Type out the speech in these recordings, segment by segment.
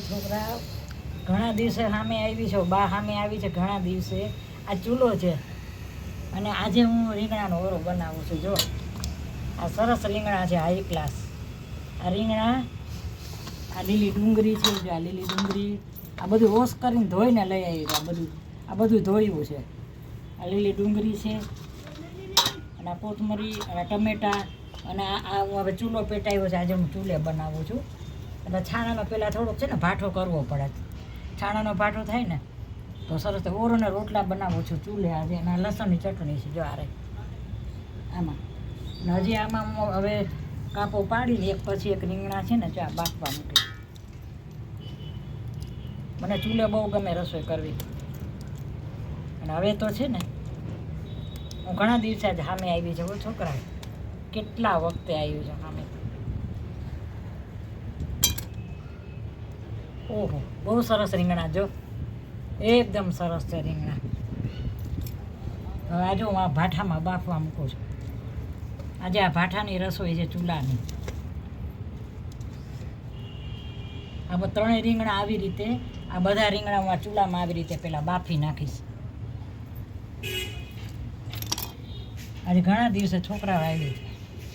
છોકરા ઘણા દિવસે સામે આવી છે, બા સામે આવી છે ઘણા દિવસે. આ ચૂલો છે અને આજે હું રીંગણાનો ઓરો બનાવું છું. જો આ સરસ રીંગણા છે, હાઈ ક્લાસ. આ રીંગણા, આ લીલી ડુંગળી છે. જો આ લીલી ડુંગળી, આ બધું વોશ કરીને ધોઈને લઈ આવી છે. આ બધું ધોયું છે. આ લીલી ડુંગળી છે અને આ કોથમરી અને ટમેટા. અને આ હું હવે ચૂલો પેટાવ્યો છે. આજે હું ચૂલે બનાવું છું. એટલે છાણાનો પહેલાં થોડોક છે ને ભાઠો કરવો પડે. છાણાનો ભાઠો થાય ને તો સરસ ઓરોને રોટલા બનાવું છું ચૂલે આજે. એના લસણની ચટણી છે. જો આ રહી આમાં. અને હજી આમાં હું હવે કાપો પાડીને એક પછી એક રીંગણા છે ને ચા બાફવા મૂકી. મને ચૂલે બહુ ગમે રસોઈ કરવી. અને હવે તો છે ને હું ઘણા દિવસે જ સામે આવી છે. છોકરા કેટલા વખતે આવ્યું છે સામે. ઓહો, બહુ સરસ રીંગણા. જો એકદમ સરસ છે રીંગણા. હવે આજે હું આ ભાઠામાં બાફવા મૂકું છું. આજે આ ભાઠાની રસોઈ છે, ચૂલાની. આ ત્રણેય રીંગણા આવી રીતે, આ બધા રીંગણા હું આ ચૂલામાં આવી રીતે પહેલાં બાફી નાખીશ. આજે ઘણા દિવસે છોકરાઓ આવી છે.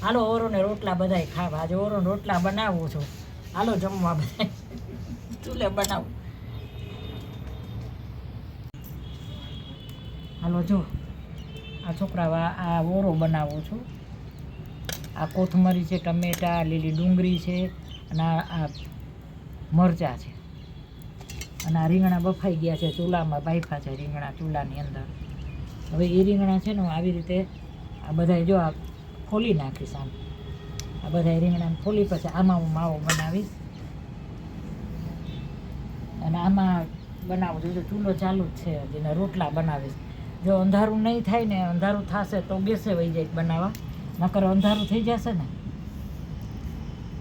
હાલો ઓરોને રોટલા બધાય ખાવા. આજે ઓરોને રોટલા બનાવું છું. હાલો જમવા બધા ચૂલે બનાવું. હાલો જો આ છોકરા આ ઓરો બનાવું છું. આ કોથમરી છે, ટમેટા, લીલી ડુંગળી છે અને આ મરચાં છે. અને આ રીંગણા બફાઈ ગયા છે, ચૂલામાં બાફા છે રીંગણા ચૂલાની અંદર. હવે એ રીંગણા છે ને હું આવી રીતે આ બધા જો આ ફોલી નાખીશ. આમ આ બધા રીંગણાને ફોલી પછી આમાં હું માવો બનાવીશ. અને આમાં બનાવું છું. જો ચૂલો ચાલુ જ છે હજી ને રોટલા બનાવીશ. જો અંધારું નહીં થાય ને, અંધારું થશે તો ગેસે વહી જાય બનાવવા. નકર અંધારું થઈ જશે ને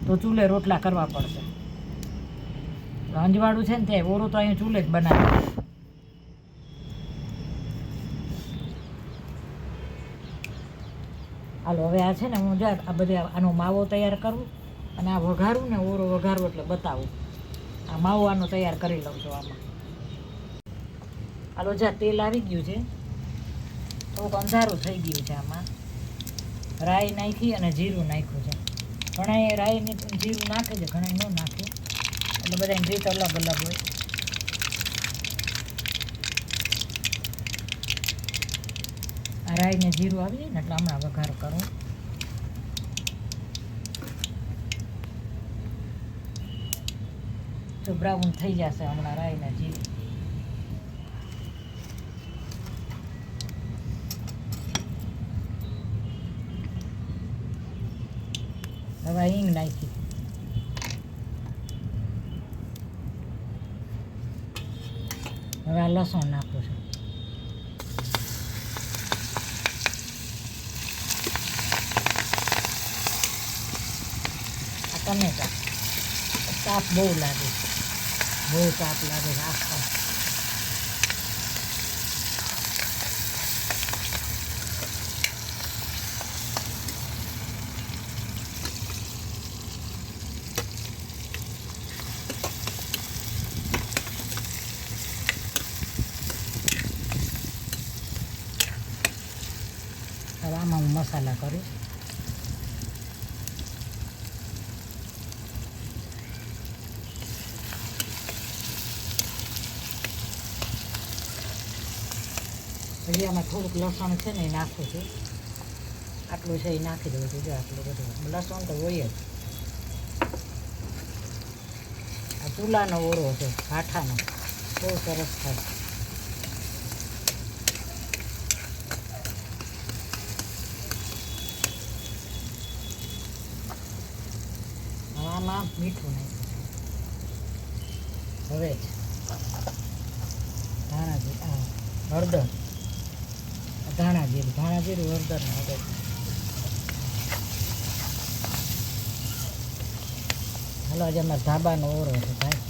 તો ચૂલે રોટલા કરવા પડશે. અંજવાળું છે ને ત્યાં ઓરો તો અહીંયા ચૂલે જ બનાવે. હાલો હવે આ છે ને હું જા આ બધે આનો માવો તૈયાર કરું અને આ વઘારું ને ઓરો વઘારું એટલે બતાવું. આ માવો આનો તૈયાર કરી લઉં છું આમાં. હાલો જા તેલ આવી ગયું છે, થોડુંક અંધારું થઈ ગયું છે. આમાં રાઈ નાખી અને જીરું નાખ્યું છે. ઘણા રાઈને જીરું નાખે છે, ઘણા ન નાખે. એટલે બધાની રીત અલગ અલગ હોય. આ રાઈને જીરું આવી જાય ને એટલે હમણાં વઘાર કરું. તો બ્રાઉન થઈ જશે હમણાં રાઈને જીરું. હવે હિંગ નાખી. હવે આ લસણ નાખું છું. આ ટમેટા. તાપ બહુ લાગે છે, બહુ તાપ લાગે છે આસપાસ. હવે આમાં હું મસાલા કરીશ. પછી આમાં થોડુંક લસણ છે ને એ નાખું છું. આટલું છે એ નાખી દઉં છું. જો આટલું બધું લસણ તો હોય જ. આ ચૂલાનો ઓરો છે, ભાઠાનો, બહુ સરસ થાય. આમાં મીઠું નાખ્યું. હવે ધાણા જીરું, હળદર, ધાણા જીરું, હળદર ને હળદર. હાલો આજે અમારે ધાબાનો ઓરો છે ભાઈ.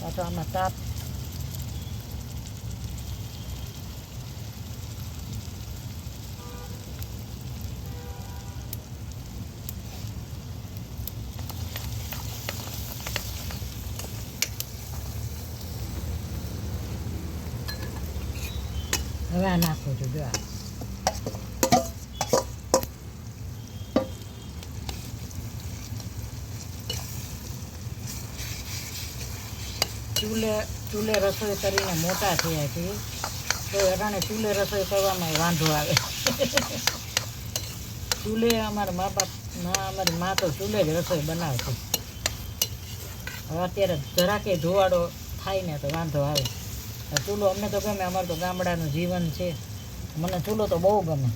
પાછો આમાં તાપ હવે આ નાખું છું. જો ચૂલે રસોઈ કરીને મોટા થયા છીએ તો અટાણે ચૂલે રસોઈ કરવામાં વાંધો આવે. ચૂલે અમારા મા બાપ અમારી મા તો ચૂલે જ રસોઈ બનાવશે. હવે અત્યારે જરાકે ધોવાડો થાય ને તો વાંધો આવે. ચૂલો અમને તો ગમે, અમારું તો ગામડાનું જીવન છે, મને ચૂલો તો બહુ ગમે.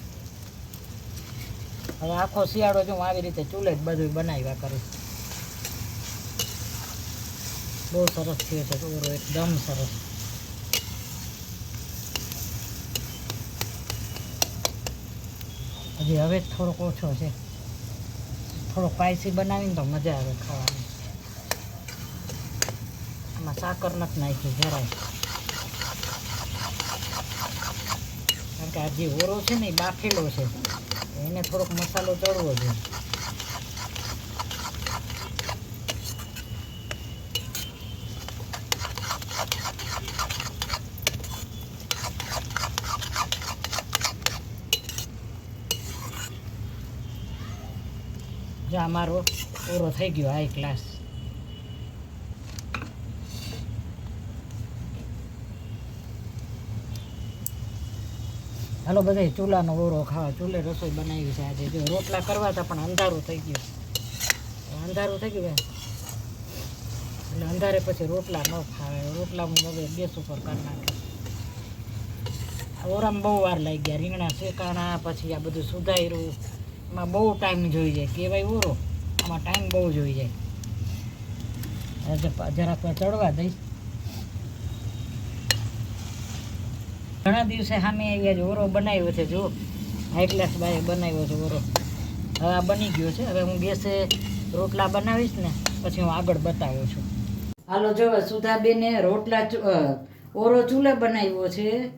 હવે આખો શિયાળો જો હું આવી રીતે ચૂલે જ બધું બનાવ્યા કરું. બહુ સરસ થયો છે ઓરો, એકદમ સરસ. હજી હવે થોડોક ઓછો છે, થોડોક સ્પાઈસી બનાવીને તો મજા આવે ખાવાની. આમાં સાકર નથી નાખી જરાય, કારણ કે આ જે ઓરો છે ને એ બાફેલો છે, એને થોડોક મસાલો ચડવો જોઈએ. જો અમારો ઓરો થઈ ગયો હાઈ ક્લાસ. હાલો બધા ચૂલાનો ઓરો ખાવા. ચૂલે રસોઈ બનાવી છે આજે. જો રોટલા કરવા હતા પણ અંધારું થઈ ગયું. અંધારું થઈ ગયું એટલે અંધારે પછી રોટલા ન ખાવે. રોટલા હું હવે ગેસ ઉપર કરી નાખે. ઓરામાં બહુ વાર લાગી ગયા. રીંગણા શેકાણા, પછી આ બધું સુધાર્યું. એમાં બહુ ટાઈમ જોઈ જાય. કહેવાય ઓરો, આમાં ટાઈમ બહુ જોઈ જાય. જરાક ચડવા દઈશ. ઘણા દિવસે સામે આવ્યા છે. ઓરો બનાવ્યો છે, જો હાઈ ક્લાસ બાએ બનાવ્યો છે ઓરો. હવે આ બની ગયો છે. હવે હું ગેસે રોટલા બનાવીશ ને પછી હું આગળ બતાવું છું. હાલો જો સુધાબેને રોટલા ઓરો ચૂલે બનાવ્યો છે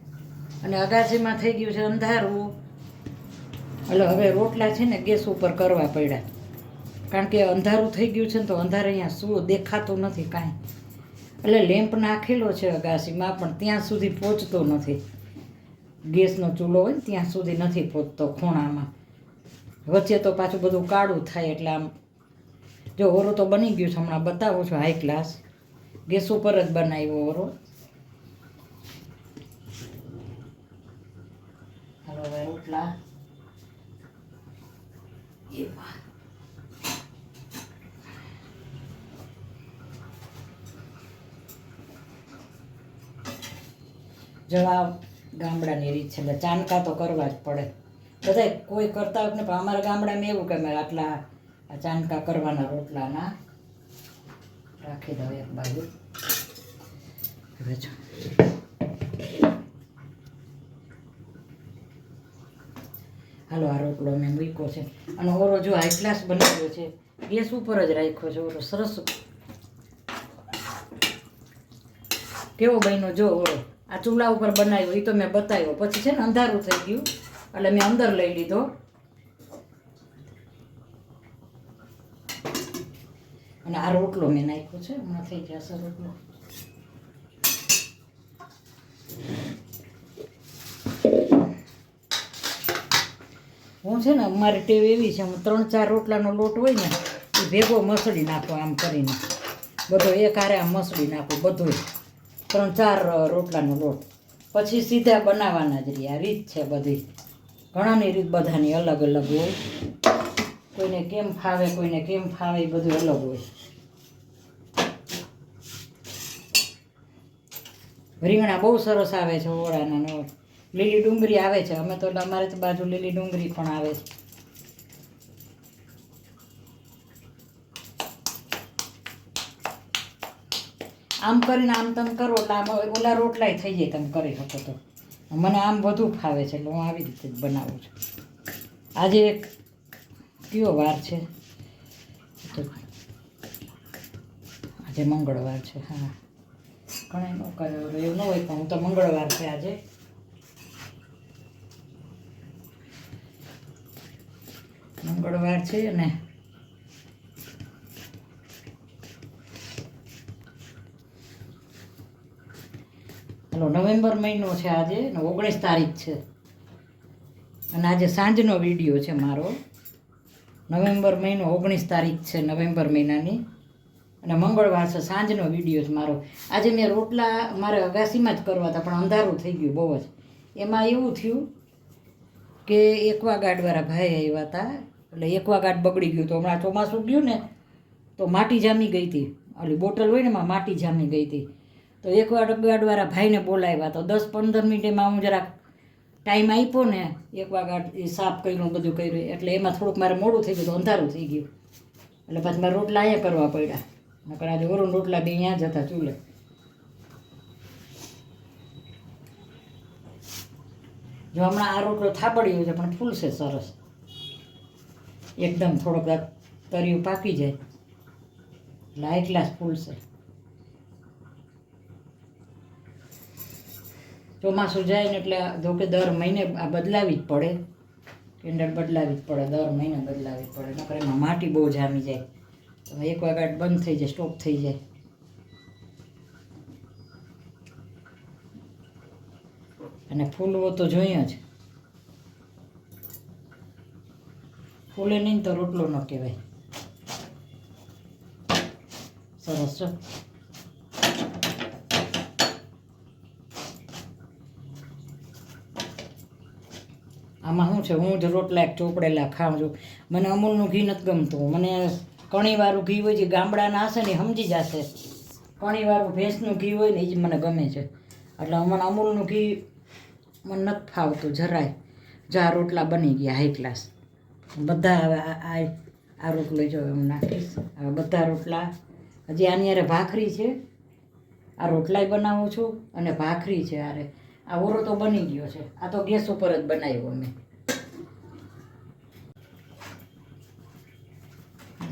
અને અગાસીમાં થઈ ગયું છે અંધારું. એટલે હવે રોટલા છે ને ગેસ ઉપર કરવા પડ્યા, કારણ કે અંધારું થઈ ગયું છે ને તો અંધારે અહીંયા શું દેખાતું નથી કાંઈ. એટલે લેમ્પ નાખેલો છે અગાસીમાં પણ ત્યાં સુધી પહોંચતો નથી. ગેસનો ચૂલો હોય ને ત્યાં સુધી નથી પહોંચતો ખૂણામાં. વચ્ચે તો પાછું બધું કાળું થાય. એટલે આમ જો ઓરો તો બની ગયું છે, હમણાં બતાવું છું હાઈ ક્લાસ. ગેસ ઉપર જ બનાવ્યો ઓરો. હાલો હવે રોટલા જવાબ ગામડાની રીત છે. એટલે ચાનકા તો કરવા જ પડે. બધા કોઈ કરતા હોય ને, પણ અમારા ગામડામાં એવું કે અમે આટલા ચાનકા કરવાના રોટલાના. રાખી દઉં એક બાજુ. હવે જો હાલો આ રોટલો મેં મૂક્યો છે અને ઓરો જો હાઈ ક્લાસ બનાવ્યો છે. ગેસ ઉપર જ રાખ્યો છે ઓરો. સરસ કેવો બન્યો જો ઓરો. આ ચૂલા ઉપર બનાવ્યો એ તો મેં બતાવ્યો. પછી છે ને અંધારું થઈ ગયું એટલે મેં અંદર લઈ લીધો. અને આ રોટલો મેં નાખ્યો છે. હમણાં થઈ જશે રોટલો. હું છે ને અમારી ટેવ એવી છે, હું 3-4 રોટલાનો લોટ હોય ને એ ભેગો મસળી નાખો આમ કરીને. બધો એક હારે આમ મસળી નાખો બધું 3-4 રોટલાનો લોટ. પછી સીધા બનાવવાના જ રહી. આ રીત છે બધી. ઘણાની રીત બધાની અલગ અલગ હોય. કોઈને કેમ ફાવે, કોઈને કેમ ફાવે, એ બધું અલગ હોય. રીંગણા બહુ સરસ આવે છે ઓળાના. લીલી ડુંગળી આવે છે. અમે તો અમારે તો બાજુ લીલી ડુંગળી પણ આવે છે. આમ કરીને આમ તમે કરો એટલે આમ ઓલા રોટલાય થઈ જાય. તમે કરી શકો તો. મને આમ વધુ ફાવે છે એટલે હું આવી રીતે જ બનાવું છું. આજે એક કયો વાર છે? આજે મંગળવાર છે. હા, ઘણા ન કરે એવું ન હોય, પણ હું તો મંગળવાર છે આજે. મંગળવાર છે ને હલો નવેમ્બર મહિનો છે આજે ને 19 તારીખ છે અને આજે સાંજનો વિડીયો છે મારો. નવેમ્બર મહિનો 19 તારીખ છે નવેમ્બર મહિનાની અને મંગળવાર છે, સાંજનો વિડીયો છે મારો. આજે મેં રોટલા મારે અગાસીમાં જ કરવા હતા પણ અંધારું થઈ ગયું બહુ જ. એમાં એવું થયું કે એક્વાગાર્ડવાળા ભાઈ આવ્યા હતા એટલે એક્વાગાર્ડ બગડી ગયું. તો હમણાં ચોમાસું ગયું ને તો માટી જામી ગઈ હતી, ઓલી બોટલ હોય ને એમાં માટી જામી ગઈ હતી. તો એક્વાગાર્ડવાળા ભાઈને બોલાવ્યા. તો 10-15 મિનિટમાં હું જરાક ટાઈમ આપ્યો ને એક્વાગાર્ડ એ સાફ કર્યું બધું કર્યું એટલે એમાં થોડુંક મારે મોડું થઈ ગયું, તો અંધારું થઈ ગયું. એટલે પછી મારે રોટલા અહીંયા કરવા પડ્યા. નકર આજે ઓરું રોટલા બે અહીંયા જ હતા ચૂલે. જો હમણાં આ રોટલો થાબડ્યો છે પણ ફૂલશે સરસ એકદમ. થોડોક તરિયું પાકી જાય એટલે હાઈ ક્લાસ ફૂલશે. ચોમાસું જાય ને એટલે જો કે દર મહિને આ બદલાવી જ પડે, કેન્ડલ બદલાવી જ પડે, દર મહિને બદલાવી જ પડે. નકર એમાં માટી બહુ જામી જાય તો એક્વાગાર્ડ બંધ થઈ જાય, સ્ટોપ થઈ જાય. અને ફૂલવો તો જોઈએ જ, ફૂલે નહીં તો રોટલો ન કહેવાય. સરસ છે. આમાં શું છે, હું જ રોટલા એક ચોપડેલા ખાઉં છું. મને અમૂલનું ઘી નથી ગમતું. મને કણીવાળું ઘી હોય છે, ગામડાના હશે ને સમજી જશે. કણીવાળું ભેંસનું ઘી હોય ને એ જ મને ગમે છે. એટલે મને અમૂલનું ઘી મને નથી ફાવતું જરાય. જા રોટલા બની ગયા હાઈ ક્લાસ બધા. હવે આ રોટલો જો એમ નાખીશ. હવે બધા રોટલા હજી આની યારે ભાખરી છે. આ રોટલાય બનાવું છું અને ભાખરી છે આરે. આ ઓરો તો બની ગયો છે, આ તો ગેસ ઉપર જ બનાવ્યો મેં.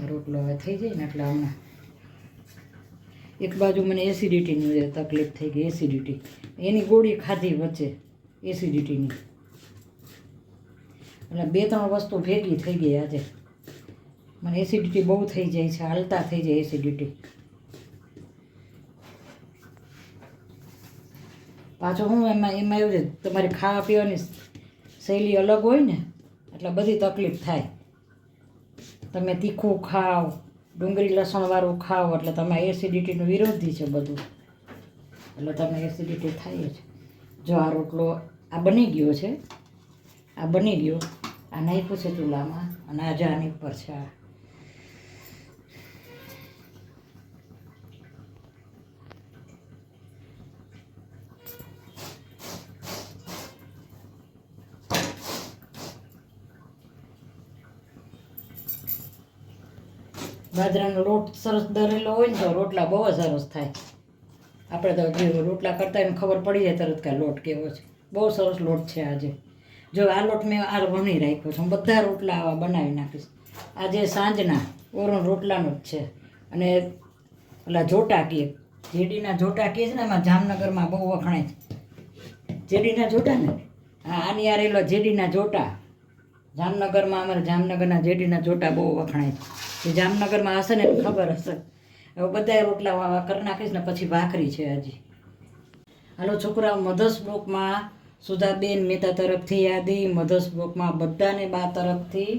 રોટલો હવે થઈ જાય ને એટલે હમણાં એક બાજુ મને એસિડિટીની તકલીફ થઈ ગઈ. એસિડિટી એની ગોળી ખાધી વચ્ચે એસિડિટીની, એટલે 2-3 વસ્તુ ભેગી થઈ ગઈ આજે. મને એસિડિટી બહુ થઈ જાય છે, હાલતા થઈ જાય એસિડિટી. પાછું હું એમાં એવું છે, તમારી ખાવા પીવાની શૈલી અલગ હોય ને એટલે બધી તકલીફ થાય. તમે તીખું ખાઓ, ડુંગળી લસણવાળું ખાઓ એટલે તમારે એસિડિટીનું વિરોધી છે બધું, એટલે તમને એસિડિટી થાય જ. જો આ રોટલો આ બની ગયો છે, આ બની ગયો. આ નાખ્યું છે ચૂલામાં અને આ આની ઉપર છે. આ બાજરાનો લોટ સરસ દરેલો હોય ને તો રોટલા બહુ સરસ થાય. આપણે તો જે રોટલા કરતા એને ખબર પડી જાય તરત કે લોટ કેવો છે. બહુ સરસ લોટ છે આજે. જો આ લોટ મેં આ વણી રાખ્યો છે. હું બધા રોટલા આવા બનાવી નાખીશ. આજે સાંજના ઓરણ રોટલાનું જ છે. અને ઓલા જોટા કહે, જેડીના જોટા કહે છે ને, એમાં જામનગરમાં બહુ વખણાય છે જેડીના જોટા ને. હા, આની યાર એલો જેડીના જોટા. જામનગરમાં અમારે જામનગરના જેડીના જોટા બહુ વખણાય છે. જે જામનગરમાં હશે ને એને ખબર હશે. હવે બધા રોટલા કરી નાખીશ ને પછી ભાખરી છે હજી. હાલો છોકરાઓ, મધર્સ બ્લોકમાં સુધાબેન મહેતા તરફથી યાદી, મધર્સ બ્લોકમાં બધાને બા તરફથી,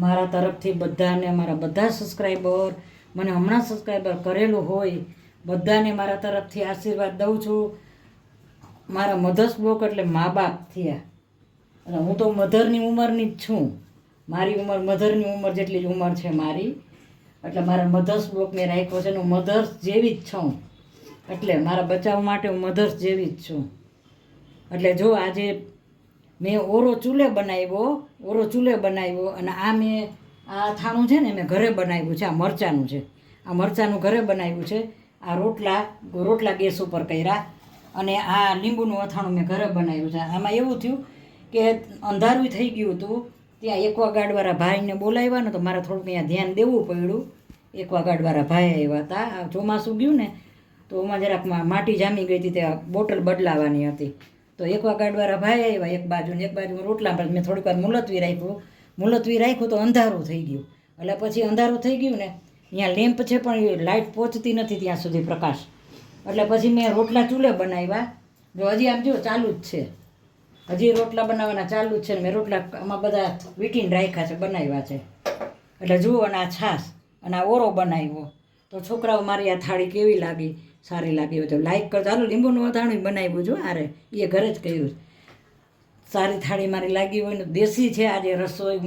મારા તરફથી બધાને, મારા બધા સબસ્ક્રાઈબર, મને હમણાં સબસ્ક્રાઈબર કરેલું હોય બધાને મારા તરફથી આશીર્વાદ દઉં છું. મારા મધર્સ બ્લોક એટલે મા બાપ થયા અને હું તો મધરની ઉંમરની જ છું. મારી ઉંમર મધરની ઉંમર જેટલી જ ઉંમર છે મારી. એટલે મારા મધર્સ બ્લોક મેં રાખ્યો છે. હું મધર્સ જેવી જ છું. એટલે મારા બચાવ માટે હું મધર્સ જેવી જ છું. એટલે જો આજે મેં ઓરો ચૂલે બનાવ્યો અને આ મેં આ અથાણું છે ને મેં ઘરે બનાવ્યું છે. આ મરચાંનું છે, આ મરચાંનું ઘરે બનાવ્યું છે. આ રોટલા ગેસ ઉપર કર્યા અને આ લીંબુનું અથાણું મેં ઘરે બનાવ્યું છે. આમાં એવું થયું કે અંધારું થઈ ગયું હતું. ત્યાં એક્વાગાર્ડવાળા ભાઈને બોલાવ્યા ને તો મારે થોડુંક અહીંયા ધ્યાન દેવું પડ્યું. એક્વાગાર્ડવાળા ભાઈ આવ્યા હતા. આ ચોમાસું ગયું ને તો એમાં જરાક માટી જામી ગઈ હતી ત્યાં બોટલ બદલાવાની હતી. તો એકવાગાર્ડવાળા ભાઈ આવ્યા એક બાજુ ને એક બાજુ રોટલા પર મેં થોડીક વાર મુલતવી રાખ્યું તો અંધારું થઈ ગયું. એટલે પછી અંધારું થઈ ગયું ને અહીંયા લેમ્પ છે પણ એ લાઇટ પહોંચતી નથી ત્યાં સુધી પ્રકાશ. એટલે પછી મેં રોટલા ચૂલે બનાવ્યા. જો હજી આમ જો ચાલુ જ છે, હજી રોટલા બનાવવાના ચાલુ જ છે. મેં રોટલા આમાં બધા વીટીને રાખ્યા છે, બનાવ્યા છે. એટલે જુઓ, અને આ છાશ અને આ ઓરો બનાવ્યો. તો છોકરાઓ મારી આ થાળી કેવી લાગી, સારી લાગી હોય તો લાઈક કરજો. હાલો, લીંબુનું અથાણું બનાવ્યું જો આરે, એ ઘરે જ કર્યું. સારી થાળી મારી લાગી હોય ને દેશી છે આજે રસોઈ.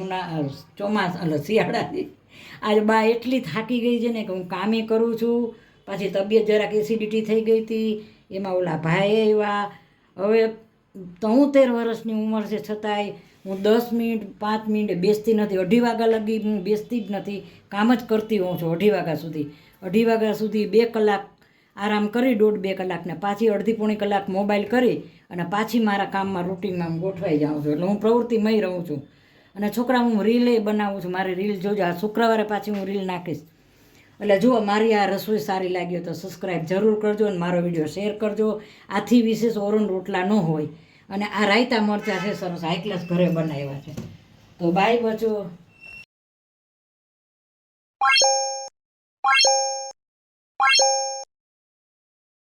ચોમાસા શિયાળાની આજે બા એટલી થાકી ગઈ છે ને કે હું કામે કરું છું. પાછી તબિયત જરાક એસિડિટી થઈ ગઈ હતી. એમાં ઓલા ભાઈ આવ્યા. હવે 73 વર્ષની ઉંમર છે છતાંય હું 10 મિનિટ 5 મિનિટ બેસતી નથી. 2:30 વાગ્યા લગી હું બેસતી જ નથી, કામ જ કરતી હોઉં છું 2:30 વાગ્યા સુધી. 2:30 વાગ્યા સુધી 2 કલાક આરામ કરી, 1.5-2 કલાકને પાછી અડધી-પોણી કલાક મોબાઈલ કરી અને પાછી મારા કામમાં રૂટિનમાં હું ગોઠવાઈ જાઉં છું. એટલે હું પ્રવૃત્તિમય રહું છું. અને છોકરા હું રીલે બનાવું છું. મારી રીલ જોજો, આ શુક્રવારે પાછી હું રીલ નાખીશ. એટલે જુઓ, મારી આ રસોઈ સારી લાગી હોય તો સબસ્ક્રાઈબ જરૂર કરજો અને મારો વિડીયો શેર કરજો. આથી વિશેષ ઓરોન રોટલા ન હોય. અને આ રાયતા મરચાં છે સરસ હાઈ ક્લાસ ઘરે બનાવ્યા છે. તો બાય બચો.